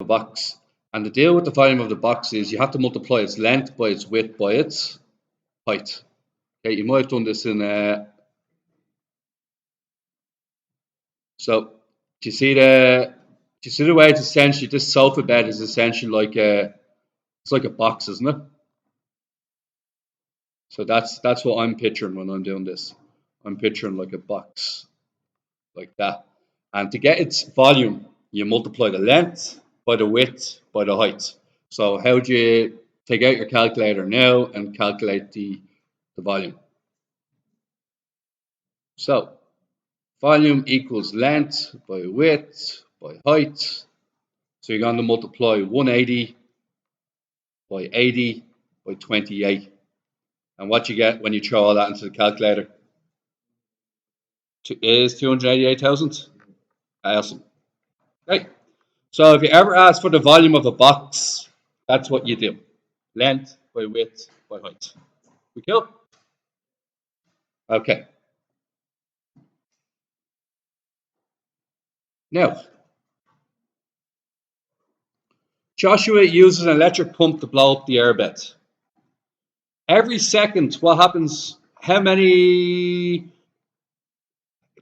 a box. And the deal with the volume of the box is you have to multiply its length by its width by its height. Okay, you might have done this in so do you see the way it's essentially this sofa bed is essentially like it's like a box, isn't it? So that's what I'm picturing when I'm doing this. I'm picturing like a box like that. And to get its volume, you multiply the length by the width by the height. So how do you take out your calculator now and calculate the volume? So volume equals length by width by height. So you're going to multiply 180 by 80 by 28. And what you get when you throw all that into the calculator is 288,000. Awesome. Okay. So if you ever ask for the volume of a box, that's what you do. Length by width by height. We cool? Okay. Now, Joshua uses an electric pump to blow up the airbed. Every second, what happens? How many?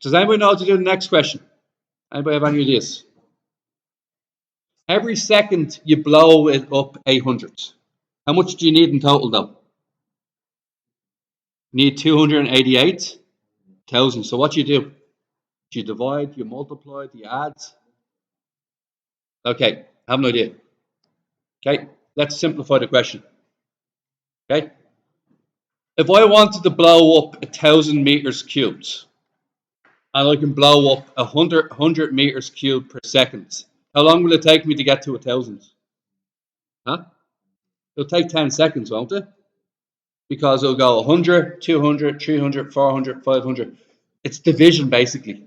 Does anybody know how to do the next question? Anybody have any ideas? Every second you blow it up 800. How much do you need in total though? You need 288,000. So what do you do? Do you divide, do you multiply, do you add? Okay, I have no idea. Okay, let's simplify the question. Okay, if I wanted to blow up 1,000 meters cubed, and I can blow up 100 meters cubed per second, how long will it take me to get to 1,000? Huh? It'll take 10 seconds, won't it? Because it'll go 100, 200, 300, 400, 500. It's division basically.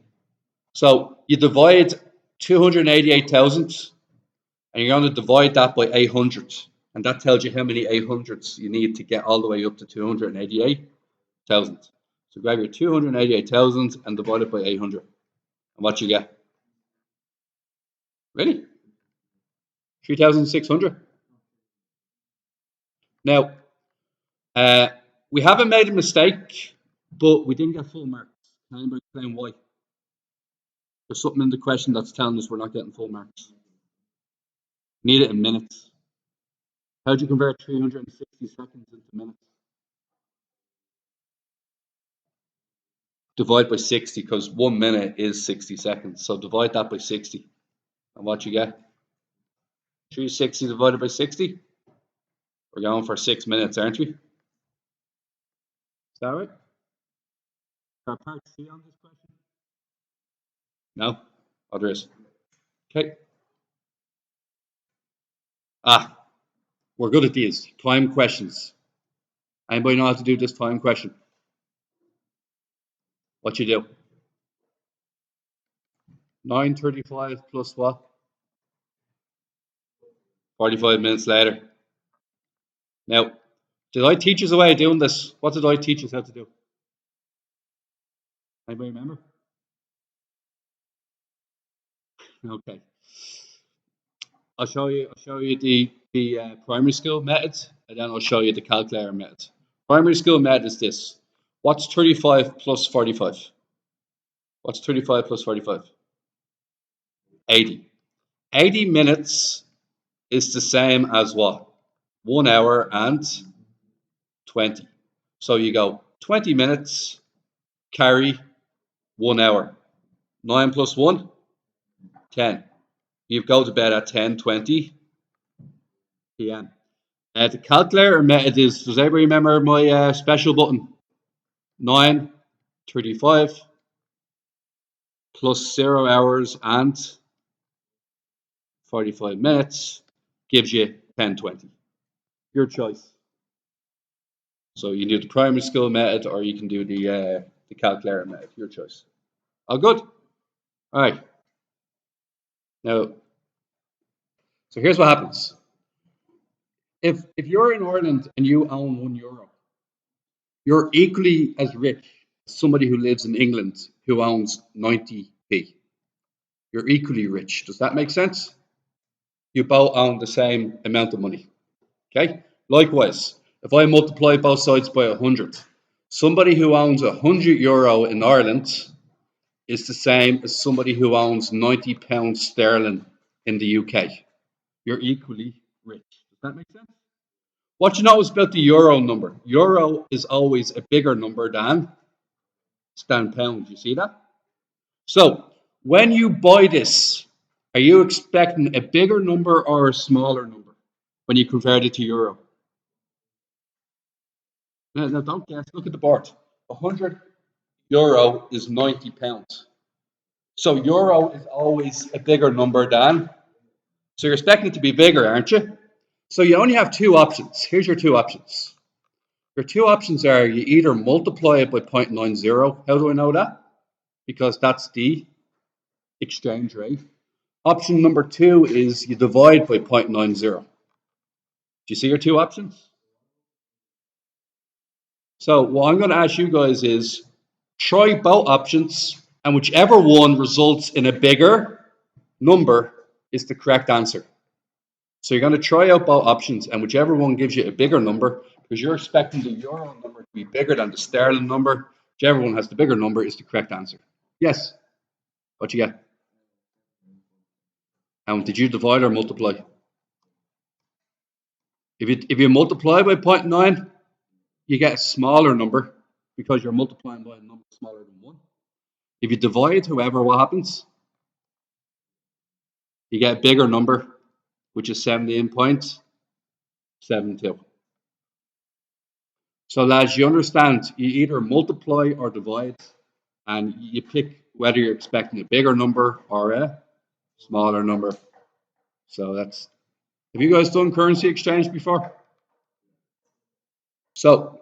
So you divide 288,000 and you're going to divide that by 800. And that tells you how many 800s you need to get all the way up to 288,000. So grab your 288,000 and divide it by 800. And what you get? Really? 3,600. Now, we haven't made a mistake, but we didn't get full marks. Can anybody explain why? There's something in the question that's telling us we're not getting full marks. Need it in minutes. How do you convert 360 seconds into minutes? Divide by 60, because 1 minute is 60 seconds. So divide that by 60. And what you get? 360 divided by 60? We're going for 6 minutes, aren't we? Is that right? Is there part C on this question? No? Oh, there is. Okay. We're good at these. Time questions. Anybody know how to do this time question? What you do? 9:35 plus what? 45 minutes later. Now, did I teach us a way of doing this? What did I teach us how to do? Anybody remember? Okay. I'll show you the primary school method, and then I'll show you the calculator method. Primary school method is this. What's 35 plus 45? What's 35 plus 45? 80. 80 minutes is the same as what? 1 hour and 20. So you go 20 minutes, carry 1 hour. 9 plus 1? 10. You go to bed at 10:20 p.m. The calculator method is, does everybody remember my special button? 9:35 plus 0 hours and 45 minutes gives you 10:20. Your choice. So you can do the primary school method or you can do the calculator method. Your choice. All good? All right. Now, so here's what happens. If you're in Ireland and you own €1, you're equally as rich as somebody who lives in England who owns 90p. You're equally rich. Does that make sense? You both own the same amount of money. Okay? Likewise, if I multiply both sides by 100, somebody who owns €100 in Ireland is the same as somebody who owns £90 sterling in the UK. You're equally rich. Does that make sense? What you know is about the euro number. Euro is always a bigger number than pound. You see that? So when you buy this, are you expecting a bigger number or a smaller number when you convert it to euro? No, don't guess. Look at the board. €100 is £90. So euro is always a bigger number than. So you're expecting it to be bigger, aren't you? So you only have two options. Here's your two options. Your two options are you either multiply it by 0.90. How do I know that? Because that's the exchange rate. Option number two is you divide by 0.90. Do you see your two options? So what I'm going to ask you guys is try both options, and whichever one results in a bigger number is the correct answer. So you're going to try out both options, and whichever one gives you a bigger number, because you're expecting the euro number to be bigger than the sterling number, whichever one has the bigger number is the correct answer. Yes? What you get? And did you divide or multiply? If you multiply by 0.9, you get a smaller number because you're multiplying by a number smaller than 1. If you divide, however, what happens? You get a bigger number, which is 17.72. So lads, you understand, you either multiply or divide, and you pick whether you're expecting a bigger number or a smaller number. So that's, have you guys done currency exchange before? So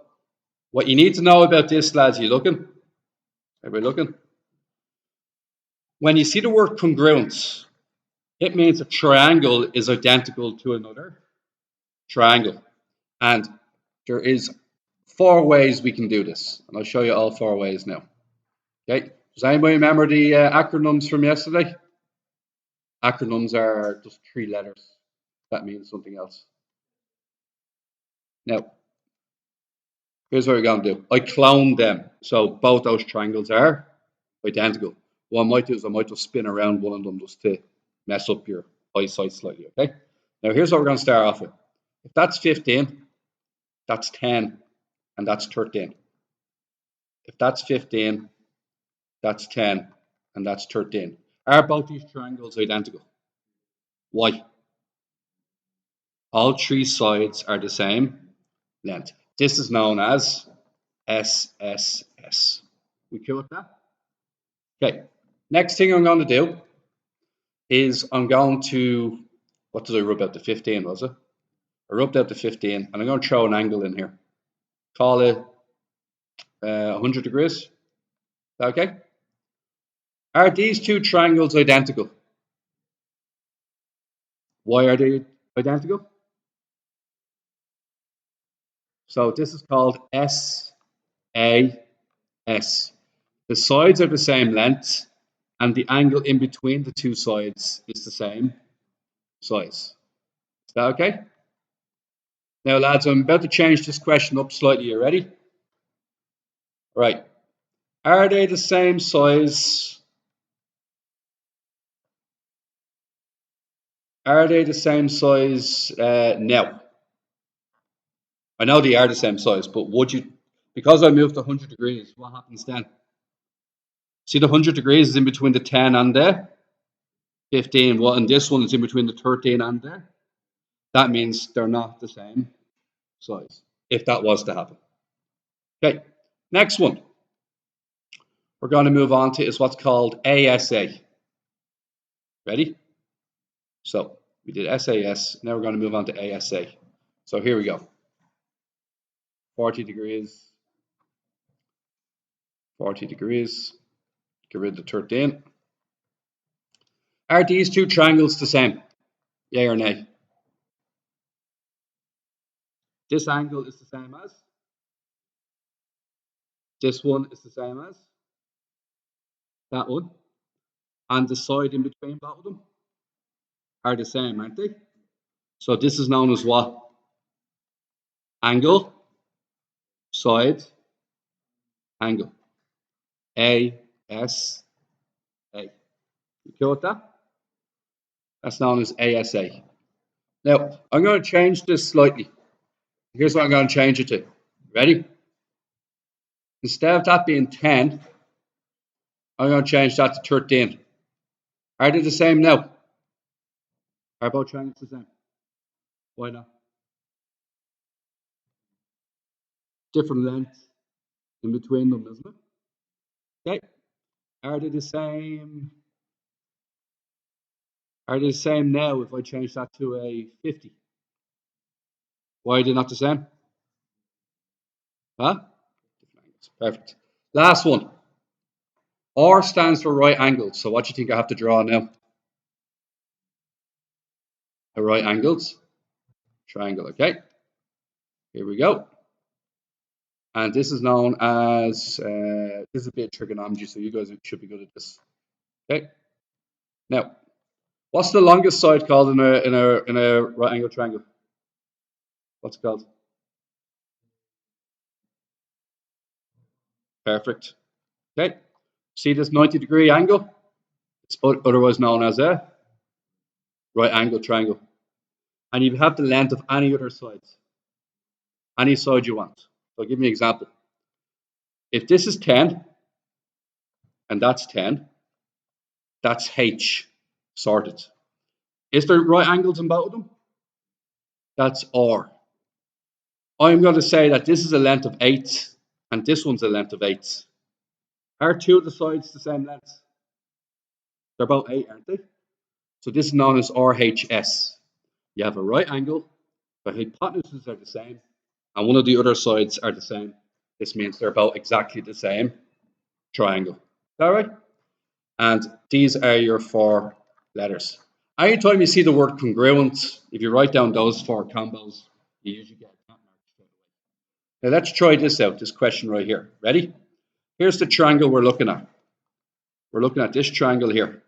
what you need to know about this, lads, are you looking? Everybody looking? When you see the word congruence, it means a triangle is identical to another triangle. And there is 4 ways we can do this. And I'll show you all 4 ways now. Okay? Does anybody remember the acronyms from yesterday? Acronyms are just 3 letters. That means something else. Now, here's what we're going to do. I cloned them. So both those triangles are identical. What I might do is I might just spin around one of them just to mess up your eyesight slightly, okay? Now, here's what we're going to start off with. If that's 15, that's 10, and that's 13. If that's 15, that's 10, and that's 13. Are both these triangles identical? Why? All 3 sides are the same length. This is known as SSS. We cool with that? Okay. Next thing I'm going to do is I'm going to, what did I rub out the 15, was it? I rubbed out the 15, and I'm going to throw an angle in here. Call it 100 degrees. Okay? Are these 2 triangles identical? Why are they identical? So this is called SAS. The sides are the same length, and the angle in between the 2 sides is the same size. Is that okay? Now, lads, I'm about to change this question up slightly. You ready? Right. Are they the same size? Are they the same size now? I know they are the same size, but would you, because I moved to 100 degrees, what happens then? See, the 100 degrees is in between the 10 and the 15. Well, and this one is in between the 13 and the. That means they're not the same size, if that was to happen. Okay, next one we're going to move on to is what's called ASA. Ready? So we did SAS, now we're going to move on to ASA. So here we go. 40 degrees, 40 degrees, get rid of the 13. Are these 2 triangles the same? Yay or nay? This angle is the same as? This one is the same as? That one? And the side in between both of them are the same, aren't they? So this is known as what? Angle, side, angle. A, S, A. You cool with that? That's known as ASA. Now, I'm going to change this slightly. Here's what I'm going to change it to. Ready? Instead of that being 10, I'm going to change that to 13. Are they the same now? Are both triangles the same? Why not? Different lengths in between them, isn't it? Okay. Are they the same? Are they the same now if I change that to a 50? Why are they not the same? Huh? Perfect. Last one. R stands for right angles. So what do you think I have to draw now? A right angles triangle. Okay. Here we go. And this is known as, this is a bit of trigonometry, so you guys should be good at this. Okay. Now, what's the longest side called in a right angle triangle? What's it called? Perfect. Okay. See this 90-degree angle? It's otherwise known as a right angle triangle. And you have the length of any other sides. Any side you want. So I'll give you an example. If this is 10 and that's 10, that's H. Sorted. Is there right angles in both of them? That's R. I'm going to say that this is a length of 8 and this one's a length of 8. Are two of the sides the same length? They're about 8, aren't they? So this is known as RHS. You have a right angle, the hypotenuses are the same, and one of the other sides are the same. This means they're about exactly the same triangle. Is that right? And these are your 4 letters. Anytime you see the word congruent, if you write down those 4 combos, you usually get a mark straight away. Now let's try this out, this question right here. Ready? Here's the triangle we're looking at. We're looking at this triangle here.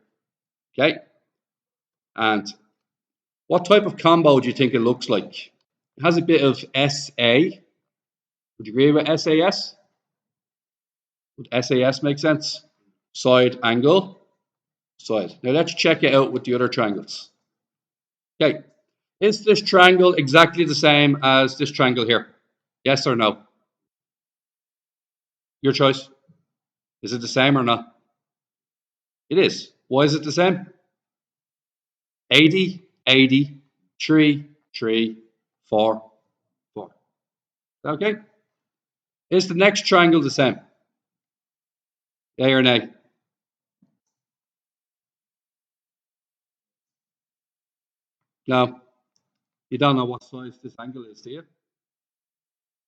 Okay? And what type of combo do you think it looks like? It has a bit of SA. Would you agree with SAS? Would SAS make sense? Side, angle, side. Now let's check it out with the other triangles. Okay. Is this triangle exactly the same as this triangle here? Yes or no? Your choice. Is it the same or not? It is. Why is it the same? 80, 80, 3, 3, 4, 4. Okay. Is the next triangle the same? Yay or nay? No. You don't know what size this angle is, do you?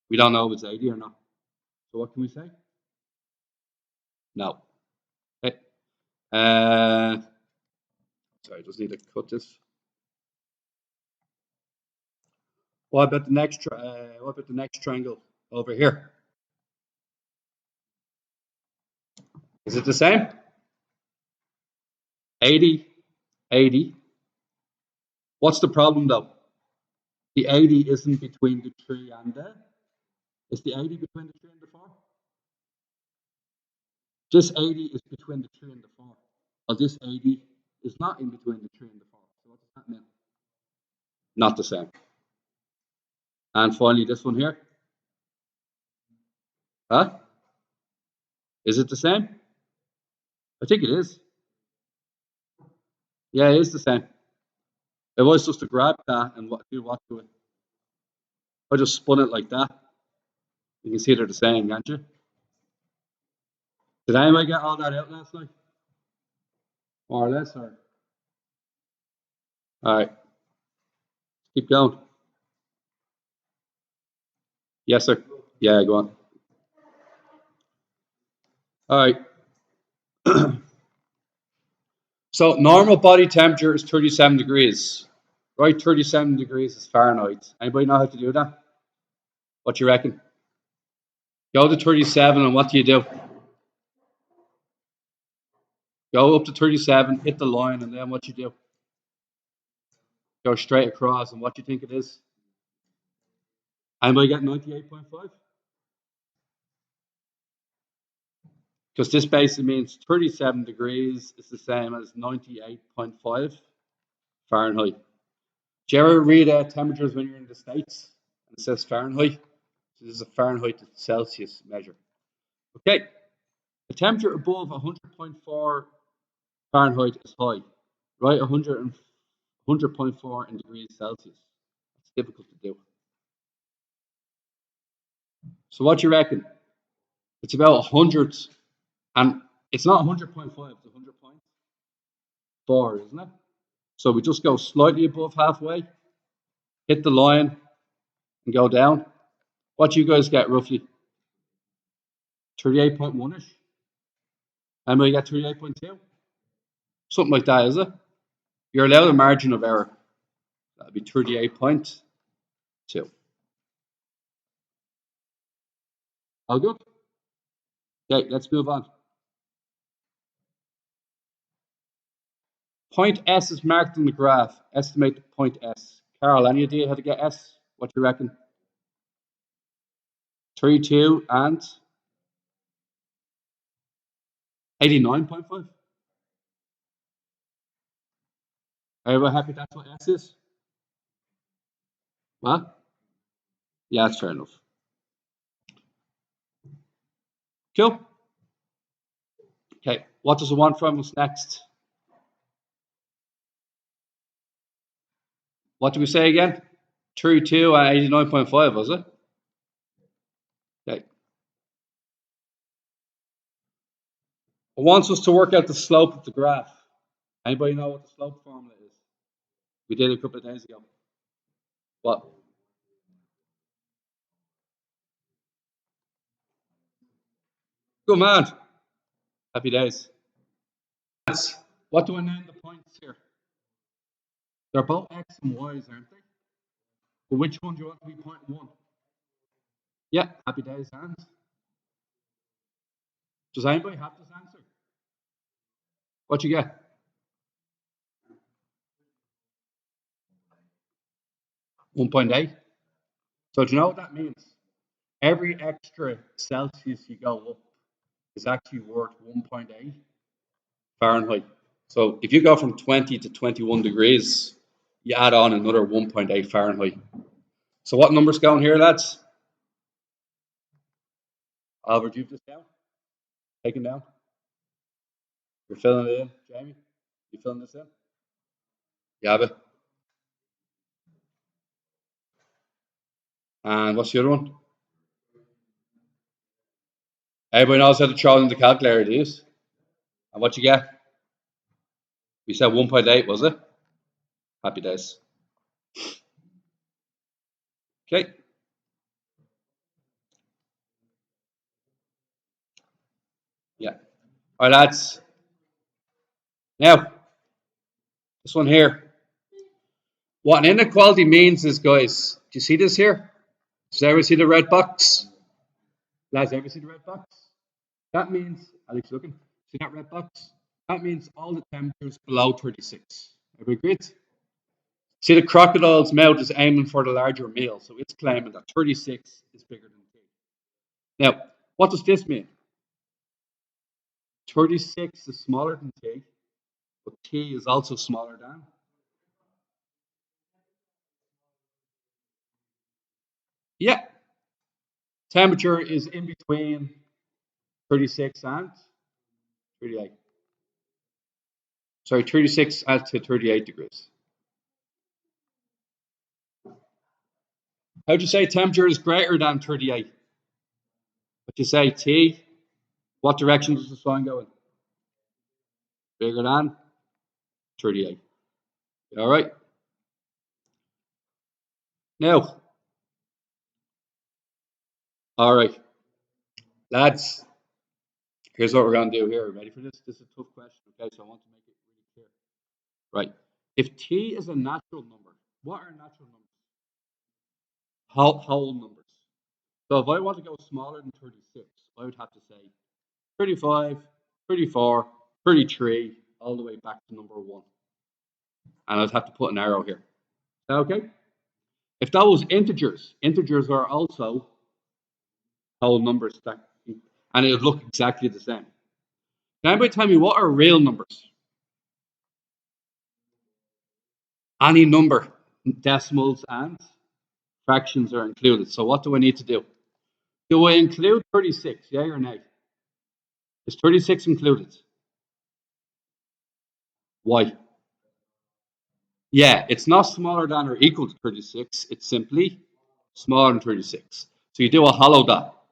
We don't know if it's 80 or not. So what can we say? No. Okay. Sorry, I just need to cut this. What about the next? What about the next triangle over here? Is it the same? 80, 80. What's the problem though? The 80 isn't between the 3 and the. Is the 80 between the 3 and the 4? This 80 is between the 3 and the 4. Well, this 80 is not in between the 3 and the 4. So what does that mean? Not the same. And finally, this one here. Huh? Is it the same? I think it is. Yeah, it is the same. It was just to grab that and do what to it. I just spun it like that. You can see they're the same, can't you? Did anybody get all that out last night? More or less, or? All right. Keep going. Yes, sir. Yeah, go on. All right. So normal body temperature is 37 degrees. Right, 37 degrees is Fahrenheit. Anybody know how to do that? What do you reckon? Go to 37 and what do you do? Go up to 37, hit the line, and then what you do? Go straight across, and what do you think it is? Anybody get 98.5? Because this basically means 37 degrees is the same as 98.5 Fahrenheit. Do you ever read temperatures when you're in the States and it says Fahrenheit? So this is a Fahrenheit to Celsius measure. Okay, the temperature above 100.4 Fahrenheit is high, right? 100.4 in degrees Celsius. It's difficult to do. So what do you reckon? It's about 100, and it's not 100.5, it's 100.4, isn't it? So we just go slightly above halfway, hit the line, and go down. What do you guys get roughly? 38.1-ish? Anybody get 38.2? Something like that, is it? You're allowed a margin of error. That would be 38.2. All good? Okay, let's move on. Point S is marked on the graph. Estimate the point S. Carol, any idea how to get S? What do you reckon? 3, 2, and 89.5. Are you happy that's what S is? What? Yeah, that's fair enough. Cool. Okay, what does it want from us next? What did we say again? 3, 2, and 89.5, was it? Okay. It wants us to work out the slope of the graph. Anybody know what the slope formula is? We did it a couple of days ago. What? Good man. Happy days. What do I name the points here? They're both X and Y's, aren't they? But which one do you want to be point 1? Yeah, happy days, and? Does anybody have this answer? What you get? 1.8. So do you know what that means? Every extra Celsius you go up is actually worth 1.8 Fahrenheit. So if you go from 20 to 21 degrees, you add on another 1.8 Fahrenheit. So what number's going here, lads? Albert, you've just down? Taken down? You're filling it in, Jamie? You filling this in? You have it. And what's the other one? Everybody knows how to throw in the calculator, do you? And what you get? We said 1.8, was it? Happy days. Okay. Yeah. All right, lads. Now, this one here. What an inequality means is, guys, do you see this here? Does everybody see the red box? Lads, everybody see the red box? That means, Alex, looking, see that red box? That means all the temperatures below 36. Everybody agreed? See, the crocodile's mouth is aiming for the larger meal, so it's claiming that 36 is bigger than T. Now, what does this mean? 36 is smaller than T, but T is also smaller than. Yeah, temperature is in between 36 and 38. Sorry, 36 to 38 degrees. How'd you say temperature is greater than 38? What you say, T? What direction does the sun go in? Bigger than 38. All right. Now, all right, lads. Here's what we're going to do here. Ready for this? This is a tough question. Okay, so I want to make it really clear. Right. If T is a natural number, what are natural numbers? Whole numbers. So if I want to go smaller than 36, I would have to say 35, 34, 33, all the way back to number 1. And I'd have to put an arrow here. Okay? If that was integers, integers are also whole numbers that, and it would look exactly the same. Can anybody tell me what are real numbers? Any number, decimals and fractions are included. So what do I need to do? Do I include 36? Yeah or nay? Is 36 included? Why? Yeah, it's not smaller than or equal to 36. It's simply smaller than 36. So you do a hollow dot,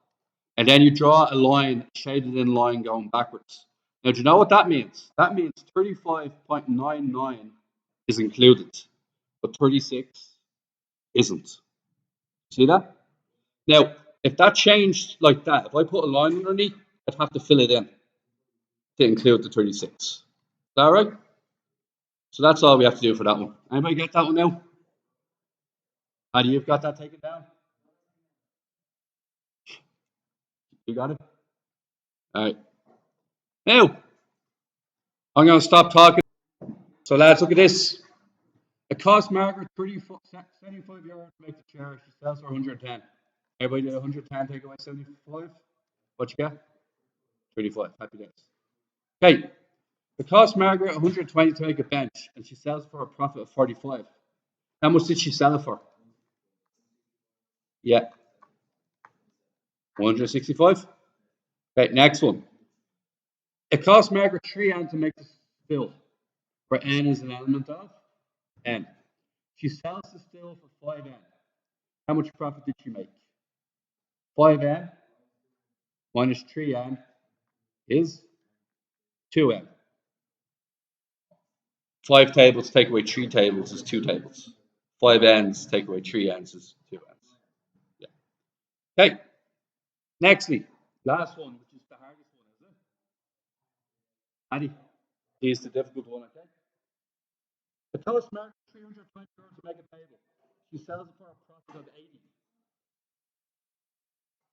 and then you draw a line, shaded in line going backwards. Now, do you know what that means? That means 35.99 is included, but 36 isn't. See that? Now, if that changed like that, if I put a line underneath, I'd have to fill it in to include the 36. Is that all right? So that's all we have to do for that one. Anybody get that one now? Paddy, you've got that taken down? You got it? All right. Now, I'm going to stop talking. So, lads, look at this. It cost Margaret 75 euros to make the chair. She sells for 110. Everybody did 110, take away 75. What you get? 35. Happy days. Okay. It cost Margaret 120 to make a bench, and she sells for a profit of 45. How much did she sell it for? Yeah. 165. Okay, next one. It cost Margaret 3 N to make the still, where N is an element of N. She sells the still for 5 N. How much profit did she make? 5 N minus 3 N is 2 N. 5 tables take away 3 tables is 2 tables. 5 N's take away 3 N's is 2 N's. Yeah. Okay. Nextly, last one, which is the hardest one, is it? Addy, here's the difficult one, okay? It costs Margaret 320 euros to make a table. She sells it for a profit of 80.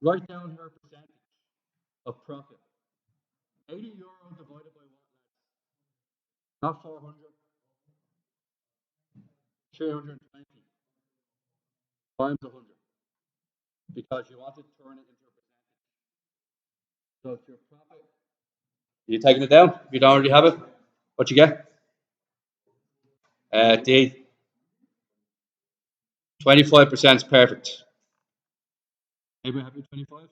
Write down her percentage of profit. 80 euro divided by what, lads? Not 400, 320 times 100. Because you want to turn it into a percentage. So it's your profit. Are you taking it down? You don't already have it? What you get? D. 25% is perfect. Anybody happy with 25?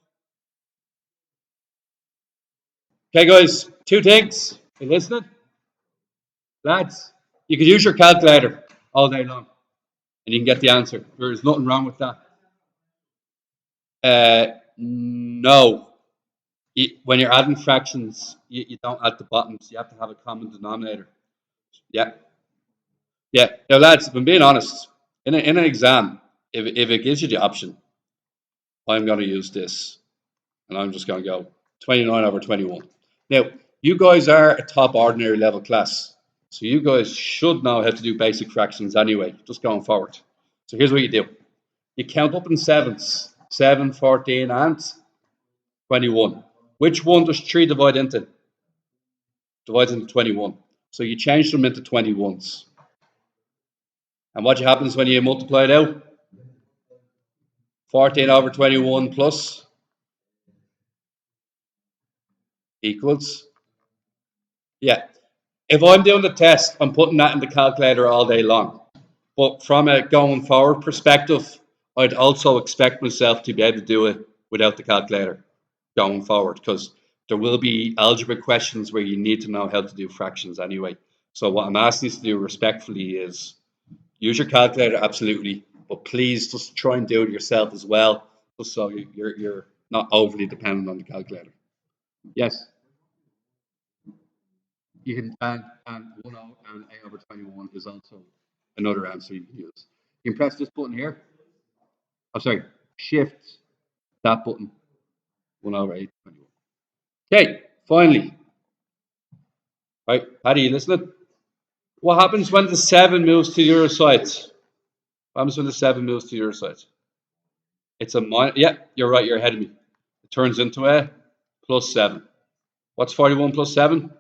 Okay, guys, 2 things. You listening? Lads, you can use your calculator all day long and you can get the answer. There's nothing wrong with that. No. When you're adding fractions, you don't add the bottoms. You have to have a common denominator. Yeah. Yeah. Now, lads, if I'm being honest, in an exam, if it gives you the option, I'm going to use this. And I'm just going to go 29 over 21. Now, you guys are a top ordinary level class. So you guys should know how to do basic fractions anyway, just going forward. So here's what you do. You count up in sevens. 7, 14, and 21. Which one does 3 divide into? Divides into 21. So you change them into 21s. And what happens when you multiply it out? 14 over 21 plus equals. Yeah. If I'm doing the test, I'm putting that in the calculator all day long. But from a going forward perspective, I'd also expect myself to be able to do it without the calculator going forward, because there will be algebra questions where you need to know how to do fractions anyway. So what I'm asking you to do respectfully is use your calculator, absolutely, but please just try and do it yourself as well, just so you're not overly dependent on the calculator. Yes. You can and 1 and A over 21 is also another answer you can use. You can press this button here. Oh, sorry, shift that button. 1 over 8, 21. Okay, finally. Right, Paddy, you listening? What happens when the 7 moves to the other side? What happens when the 7 moves to the other side? It's a minus. Yeah, you're right, you're ahead of me. It turns into a plus 7. What's 41 plus 7?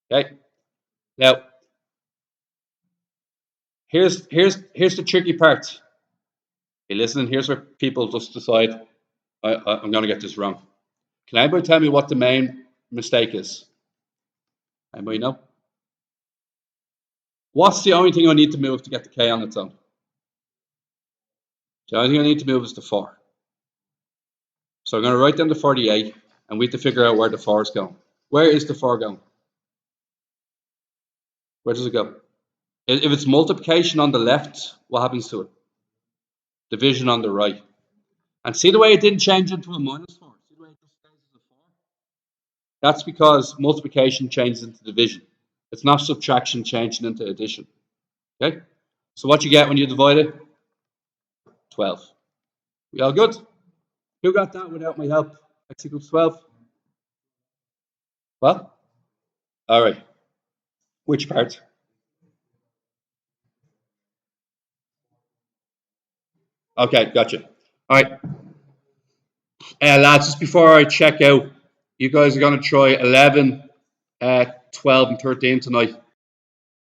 Okay. Now, Here's the tricky part. Hey, listen, here's where people just decide, I'm going to get this wrong. Can anybody tell me what the main mistake is? Anybody know? What's the only thing I need to move to get the K on its own? The only thing I need to move is the 4. So I'm going to write down the 48, and we have to figure out where the 4 is going. Where is the 4 going? Where does it go? If it's multiplication on the left, what happens to it? Division on the right. And see the way it didn't change into a -4? See the way it just stays as a 4? That's because multiplication changes into division. It's not subtraction changing into addition. Okay? So what you get when you divide it? 12. We all good? Who got that without my help? X equals 12? Well? All right. Which part? Okay, gotcha. All right. Lads, just before I check out, you guys are going to try 11, 12, and 13 tonight.